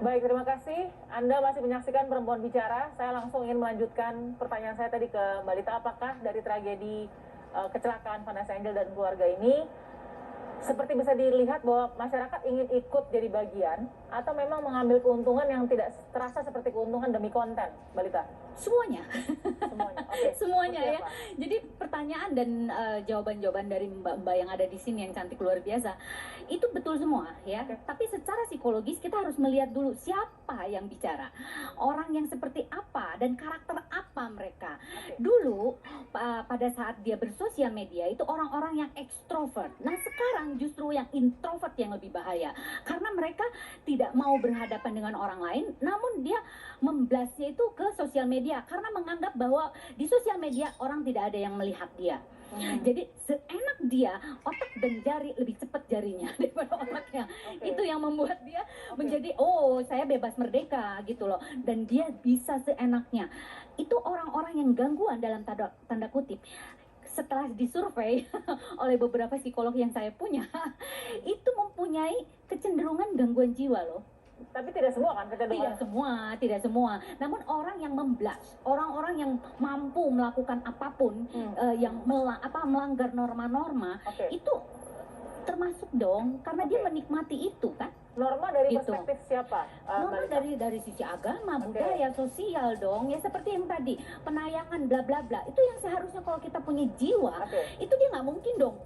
Baik, terima kasih. Anda masih menyaksikan Perempuan Bicara. Saya langsung ingin melanjutkan pertanyaan saya tadi ke Mbak Lita. Apakah dari tragedi kecelakaan Vanessa Angel dan keluarga ini seperti bisa dilihat bahwa masyarakat ingin ikut jadi bagian atau memang mengambil keuntungan yang tidak terasa seperti keuntungan demi konten, Mbak Lita? Semuanya. Semuanya. Okay. Semuanya ya. Jadi pertanyaan dan jawaban-jawaban dari mbak-mbak yang ada di sini yang cantik luar biasa itu betul semua ya. Okay. Tapi secara psikologis kita harus melihat dulu siapa yang bicara, orang yang seperti apa dan karakter apa mereka. Okay. Dulu pada saat dia bersosial media itu orang-orang yang ekstrovert. Nah sekarang justru yang introvert yang lebih bahaya karena mereka tidak mau berhadapan dengan orang lain, namun dia memblasnya itu ke sosial media karena menganggap bahwa di sosial media orang tidak ada yang melihat dia. Jadi seenak dia, otak dan jari lebih cepat jarinya daripada otaknya. Itu yang membuat dia menjadi saya bebas merdeka gitu loh. Dan dia bisa seenaknya. Itu orang-orang yang gangguan dalam tanda kutip. Setelah disurvei oleh beberapa psikolog yang saya punya, itu mempunyai kecenderungan gangguan jiwa loh. Tapi tidak semua kan kecenderungan? Tidak semua. Namun orang yang memblush, orang-orang yang mampu melakukan apapun, yang melanggar norma-norma, itu termasuk dong, karena dia menikmati itu kan. Norma dari perspektif siapa? Norma dari sisi agama, budaya, sosial dong. Ya seperti yang tadi, penayangan bla bla bla. Itu yang seharusnya kalau kita punya jiwa, itu dia nggak mungkin dong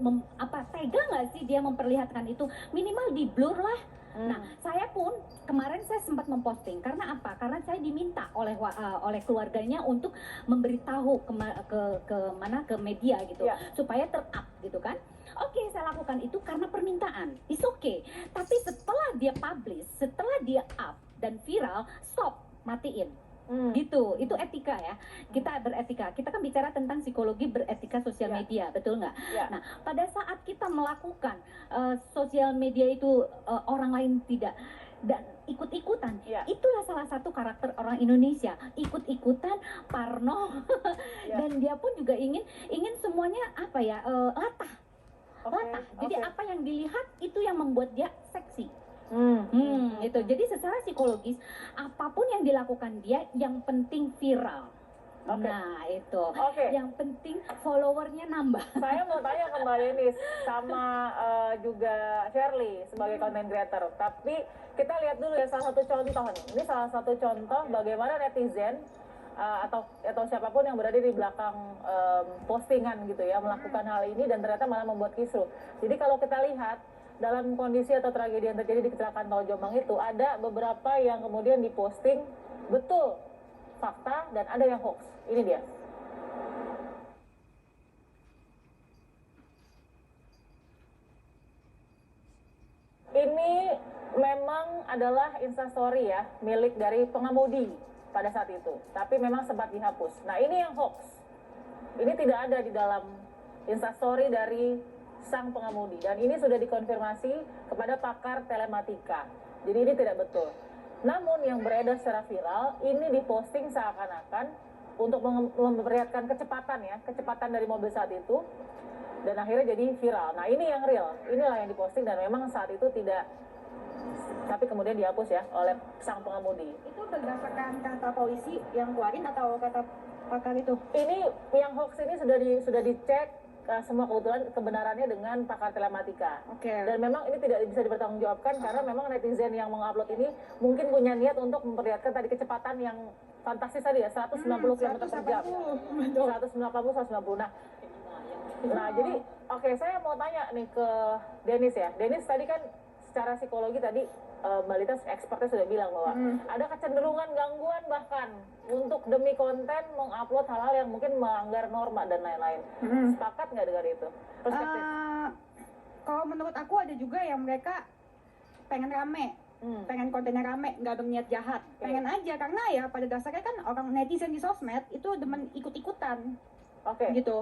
tega nggak sih dia memperlihatkan itu, minimal di blur lah. Nah, saya pun kemarin saya sempat memposting karena apa? Karena saya diminta oleh keluarganya untuk memberitahu ke media gitu, supaya ter-up gitu kan. Oke, saya lakukan itu karena permintaan. It's okay. Tapi setelah dia publish, setelah dia up dan viral, stop, matiin. Gitu, itu etika ya. Kita beretika. Kita kan bicara tentang psikologi beretika sosial media, betul nggak? Nah, pada saat kita melakukan sosial media itu orang lain tidak dan ikut-ikutan, itulah salah satu karakter orang Indonesia, ikut-ikutan, parno, dan dia pun juga ingin semuanya latah. Jadi apa yang dilihat itu yang membuat dia seksi. Itu. Jadi secara psikologis apapun yang dilakukan dia yang penting viral. Nah itu. Yang penting followernya nambah. Saya mau tanya ke Mbak Denis sama juga Shirley sebagai content creator. Tapi kita lihat dulu ya salah satu contoh nih. Ini salah satu contoh bagaimana netizen atau siapapun yang berada di belakang postingan gitu ya melakukan hal ini dan ternyata malah membuat kisruh. Jadi kalau kita lihat dalam kondisi atau tragedi yang terjadi di kecelakaan tol Jombang itu ada beberapa yang kemudian diposting betul fakta dan ada yang hoax. Ini dia. Ini memang adalah instastory ya milik dari pengemudi pada saat itu, tapi memang sempat dihapus. Nah ini yang hoax. Ini tidak ada di dalam instastory dari sang pengemudi dan ini sudah dikonfirmasi kepada pakar telematika. Jadi ini tidak betul. Namun yang beredar secara viral ini diposting seakan-akan untuk memperlihatkan kecepatan dari mobil saat itu dan akhirnya jadi viral. Nah ini yang real, inilah yang diposting dan memang saat itu tidak, tapi kemudian dihapus ya oleh sang pengemudi. Itu berdasarkan kata polisi yang keluarin atau kata pakar itu? Ini yang hoax ini sudah dicek semua kebenarannya dengan pakar telematika. Dan memang ini tidak bisa dipertanggungjawabkan karena memang netizen yang mengupload ini mungkin punya niat untuk memperlihatkan tadi kecepatan yang fantastis tadi ya 190 km per jam. 190 190. Nah jadi saya mau tanya nih ke Denis ya. Denis tadi kan secara psikologi tadi Mbak Lita expertnya sudah bilang bahwa ada kecenderungan gangguan bahkan untuk demi konten mengupload hal-hal yang mungkin melanggar norma dan lain-lain. Sepakat nggak dengan itu? Perspektif? Kalau menurut aku ada juga yang mereka pengen rame, pengen kontennya rame, nggak berniat jahat, pengen aja karena ya pada dasarnya kan orang netizen di sosmed itu demen ikut-ikutan. Gitu.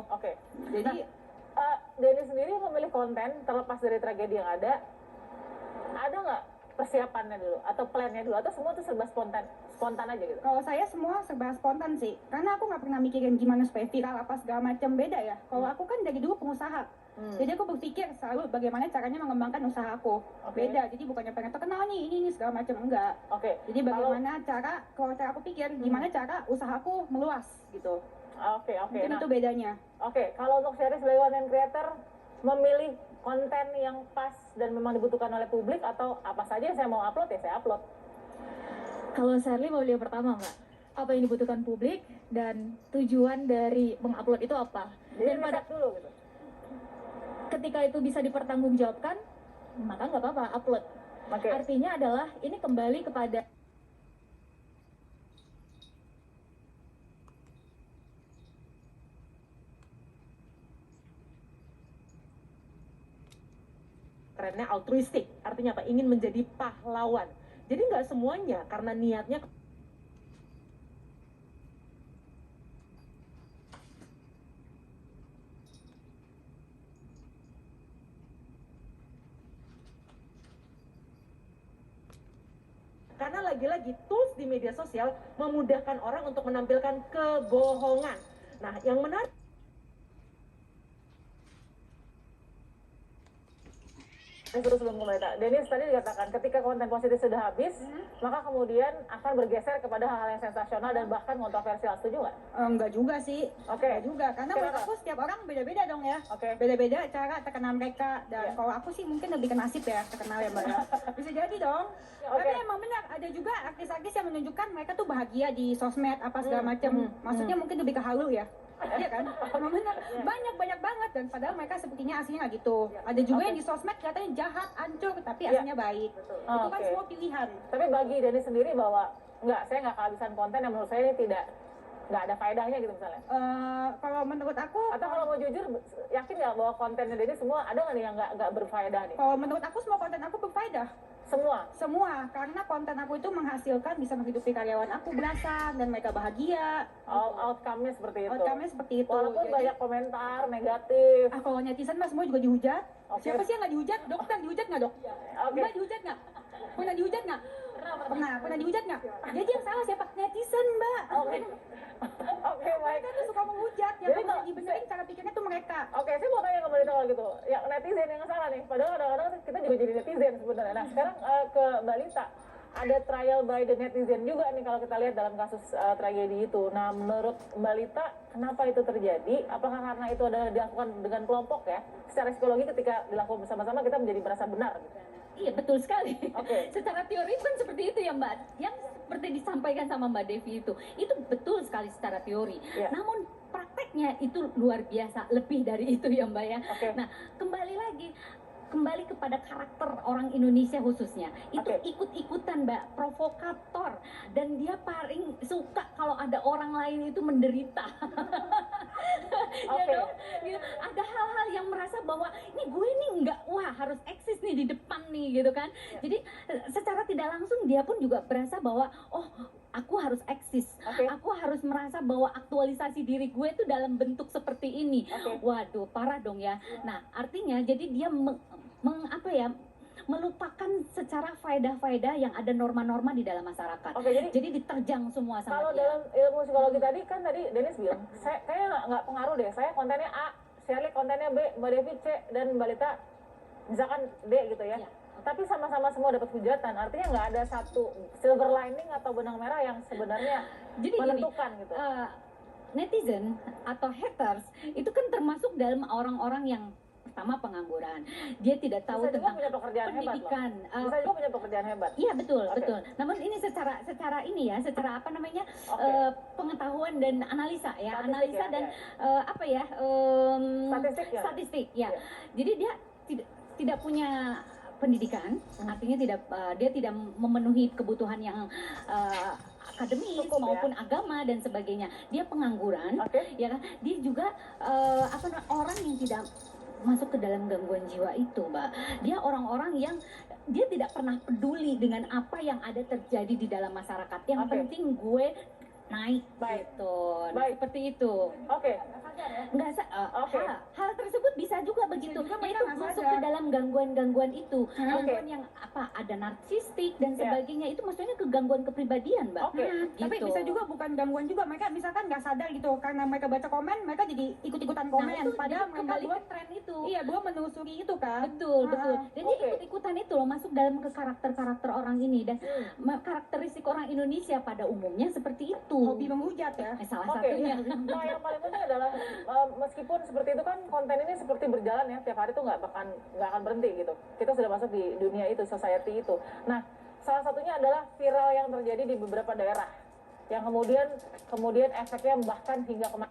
Jadi Denny sendiri memilih konten terlepas dari tragedi yang ada nggak persiapannya dulu atau plannya dulu atau semua tuh serba spontan aja gitu? Kalau saya semua serba spontan sih, karena aku nggak pernah mikirin gimana supaya viral apa segala macam, beda ya. Kalau aku kan dari dulu pengusaha, Jadi aku berpikir selalu bagaimana caranya mengembangkan usaha aku. Beda, jadi bukannya pengen terkenal nih, ini segala macam, enggak. Jadi bagaimana kalau cara aku pikir, gimana cara usahaku meluas gitu. Mungkin itu bedanya. Kalau untuk Sherry sebagai content creator, memilih konten yang pas dan memang dibutuhkan oleh publik, atau apa saja yang saya mau upload ya saya upload? Kalau Sherly mau yang pertama, Mbak, apa yang dibutuhkan publik dan tujuan dari mengupload itu apa? Dan pada dulu gitu. Ketika itu bisa dipertanggungjawabkan, maka nggak apa-apa upload. Artinya adalah ini kembali kepada trennya altruistik, artinya apa? Ingin menjadi pahlawan. Jadi nggak semuanya karena niatnya. Karena lagi-lagi tools di media sosial memudahkan orang untuk menampilkan kebohongan. Nah, yang menarik sebelum Mbak Denis tadi dikatakan ketika konten positif sudah habis, maka kemudian akan bergeser kepada hal-hal yang sensasional dan bahkan kontroversial. Setuju nggak? Enggak juga sih. Enggak juga, karena menurut aku setiap orang beda-beda dong ya. Beda-beda cara terkenal mereka. Dan kalau aku sih mungkin lebih ke nasib ya terkenal ya Mbak ya. Bisa jadi dong. Tapi emang benar, ada juga artis-artis yang menunjukkan mereka tuh bahagia di sosmed apa segala macam. Maksudnya mungkin lebih ke halu ya. Iya kan? Emang benar. Banyak banget, dan padahal mereka sepertinya aslinya nggak gitu. Ada juga yang di sosmed kelihatannya jahat, hancur, tapi aslinya baik. Itu kan semua pilihan. Tapi bagi Denis sendiri bahwa saya nggak kehabisan konten yang menurut saya ini nggak ada faedahnya gitu misalnya. Kalau menurut aku, atau kalau mau jujur, yakin nggak bahwa kontennya Denis semua ada nggak nih yang nggak berfaedah nih? Kalau menurut aku semua konten aku berfaedah. Semua, karena konten aku itu menghasilkan, bisa menghidupi karyawan aku belasan dan mereka bahagia. Outcome-nya seperti itu. Outcome-nya seperti itu. Walaupun banyak komentar negatif. Kalau netizen mah semua juga dihujat. Siapa sih yang nggak dihujat? Dokter dihujat nggak dok? Mbak dihujat nggak? Pernah dihujat nggak? Pernah dihujat nggak? Jadi yang salah siapa? Netizen Mbak. Baik. Mereka tuh suka menghujat. Yang harus dibenerin cara pikirnya tuh mereka. Saya mau tanya kembali kalau gitu. Ya netizen yang salah nih. Padahal kadang-kadang kita juga jadi netizen sebenarnya. Nah sekarang ke Mbak Lita. Ada trial by the netizen juga nih kalau kita lihat dalam kasus tragedi itu. Nah menurut Mbak Lita, kenapa itu terjadi? Apakah karena itu adalah dilakukan dengan kelompok ya? Secara psikologi ketika dilakukan bersama-sama kita menjadi merasa benar gitu. Iya betul sekali. Secara teori kan seperti itu ya Mbak. Yang seperti disampaikan sama Mbak Devi itu betul sekali secara teori. Namun prakteknya itu luar biasa, lebih dari itu ya Mbak ya. Nah kembali kepada karakter orang Indonesia khususnya, itu ikut-ikutan Mbak, provokator, dan dia paling suka kalau ada orang lain itu menderita. Ya dong, ada hal-hal yang merasa bahwa ini gue nih harus eksis nih di depan nih gitu kan. Jadi secara tidak langsung dia pun juga berasa bahwa aku harus eksis, aku harus merasa bahwa aktualisasi diri gue itu dalam bentuk seperti ini. Waduh, parah dong ya. Nah, artinya jadi dia melupakan secara faedah-faedah yang ada norma-norma di dalam masyarakat. Jadi diterjang semua sama kalau dia. Dalam ilmu psikologi tadi kan Denis bilang, saya nggak pengaruh deh. Saya kontennya A, Shirley kontennya B, Mbak Devi C, dan Mbak Lita misalkan D gitu ya. Tapi sama-sama semua dapat hujatan. Artinya nggak ada satu silver lining atau benang merah yang sebenarnya menentukan gitu. Netizen atau haters itu kan termasuk dalam orang-orang yang pertama pengangguran, dia tidak tahu tentang pendidikan. Bisa juga punya pekerjaan hebat. Iya betul. Namun ini secara pengetahuan dan analisa ya, dan statistik ya. Jadi dia tidak punya pendidikan, artinya dia tidak memenuhi kebutuhan yang akademis maupun agama dan sebagainya. Dia pengangguran, ya kan? Dia juga orang yang tidak masuk ke dalam gangguan jiwa itu, Mbak. Dia orang-orang yang dia tidak pernah peduli dengan apa yang ada terjadi di dalam masyarakat. Yang penting gue naik gitu. Seperti itu. hal tersebut bisa juga begitu. juga mereka Itu nggak masuk sadar. ke dalam gangguan-gangguan itu, gangguan Oke. yang ada narsistik dan sebagainya. Itu maksudnya ke gangguan kepribadian, Mbak. Oke. Tapi Gitu. bisa juga bukan gangguan juga, mereka misalkan nggak sadar gitu karena mereka baca komen, mereka jadi ikut-ikutan komen. Nah, itu Padahal jadi kembali belum, ke tren itu. iya belum menelusuri itu kan. Betul. Dan dia Oke. ikut-ikutan itu loh, masuk dalam ke karakter-karakter orang ini. Dan karakteristik orang Indonesia pada umumnya seperti itu. Hobi menghujat ya. Salah Oke. satunya. Nah, yang paling penting adalah meskipun seperti itu kan konten ini seperti berjalan ya, tiap hari tuh nggak akan berhenti gitu. Kita sudah masuk di dunia itu, society itu. Nah, salah satunya adalah viral yang terjadi di beberapa daerah, yang kemudian efeknya bahkan hingga kemana.